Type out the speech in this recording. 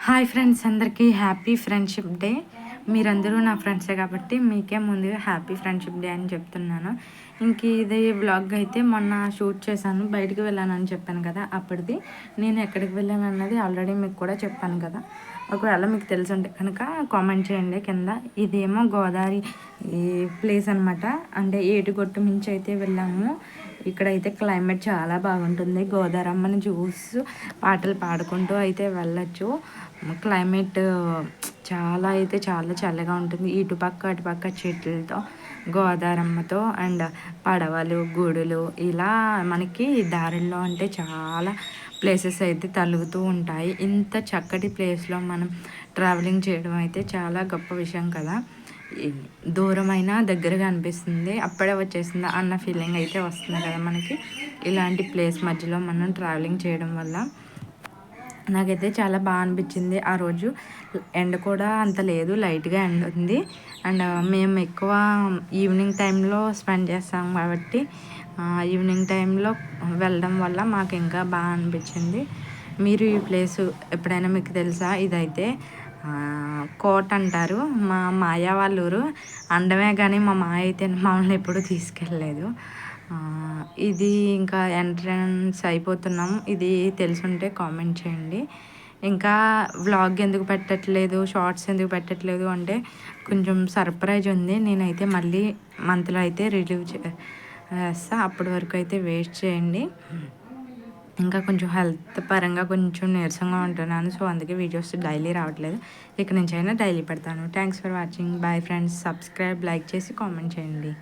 Hi friends, అందరికీ happy friendship day. మీరందరూ నా ఫ్రెండ్సే కాబట్టి మీకే ముందుగా హ్యాపీ ఫ్రెండ్షిప్ డే అని చెప్తున్నాను. ఇంక ఇది వ్లాగ్ అయితే మొన్న షూట్ చేశాను, బయటికి వెళ్ళానని చెప్పాను కదా. అప్పటిది నేను ఎక్కడికి వెళ్ళాను అన్నది ఆల్రెడీ మీకు కూడా చెప్పాను కదా. ఒకవేళ మీకు తెలుసుంటే కనుక కామెంట్ చేయండి కింద. ఇదేమో గోదావరి ఈ ప్లేస్ అనమాట. అంటే ఏటిగొట్టు మించి అయితే వెళ్ళాము. ఇక్కడైతే క్లైమేట్ చాలా బాగుంటుంది. గోదారమ్మని చూస్తూ పాటలు పాడుకుంటూ అయితే వెళ్ళచ్చు. క్లైమేట్ చాలా అయితే చాలా చల్లగా ఉంటుంది. ఇటుపక్క అటుపక్క చెట్లతో, గోదారమ్మతో అండ్ పడవలు, గుడులు ఇలా మనకి దారిలో అంటే చాలా ప్లేసెస్ అయితే తలుగుతూ ఉంటాయి. ఇంత చక్కటి ప్లేస్లో మనం ట్రావెలింగ్ చేయడం అయితే చాలా గొప్ప విషయం కదా. దూరమైనా దగ్గరగా అనిపిస్తుంది, అప్పుడే వచ్చేసిందా అన్న ఫీలింగ్ అయితే వస్తుంది కదా మనకి ఇలాంటి ప్లేస్ మధ్యలో మనం ట్రావెలింగ్ చేయడం వల్ల. నాకైతే చాలా బాగా అనిపించింది. ఆ రోజు ఎండ కూడా అంత లేదు, లైట్గా ఎండ ఉంది. అండ్ మేము ఎక్కువ ఈవినింగ్ టైంలో స్పెండ్ చేస్తాం కాబట్టి ఈవినింగ్ టైంలో వెళ్ళడం వల్ల మాకు ఇంకా బాగా అనిపించింది. మీరు ఈ ప్లేసు ఎప్పుడైనా మీకు తెలుసా? ఇదైతే కోట అంటారు. మా మాయ వాళ్ళ ఊరు. అండమే కానీ మా మాయ అయితే మమ్మల్ని ఎప్పుడూ తీసుకెళ్ళలేదు. ఇది ఇంకా ఎంట్రన్స్ అయిపోతున్నాం. ఇది తెలుసుంటే కామెంట్ చేయండి. ఇంకా వ్లాగ్ ఎందుకు పెట్టట్లేదు, షార్ట్స్ ఎందుకు పెట్టట్లేదు అంటే కొంచెం సర్ప్రైజ్ ఉంది. నేనైతే మళ్ళీ మంత్లో అయితే రిలీవ్ చేస్తా. అప్పటి వరకు అయితే వెయిట్ చేయండి. ఇంకా కొంచెం హెల్త్ పరంగా కొంచెం నీరసంగా ఉంటున్నాను, సో అందుకే వీడియోస్ డైలీ రావట్లేదు. ఇక నుంచి అయినా డైలీ పెడతాను. Thanks for watching. Bye friends. Subscribe, like చేసి కామెంట్ చేయండి.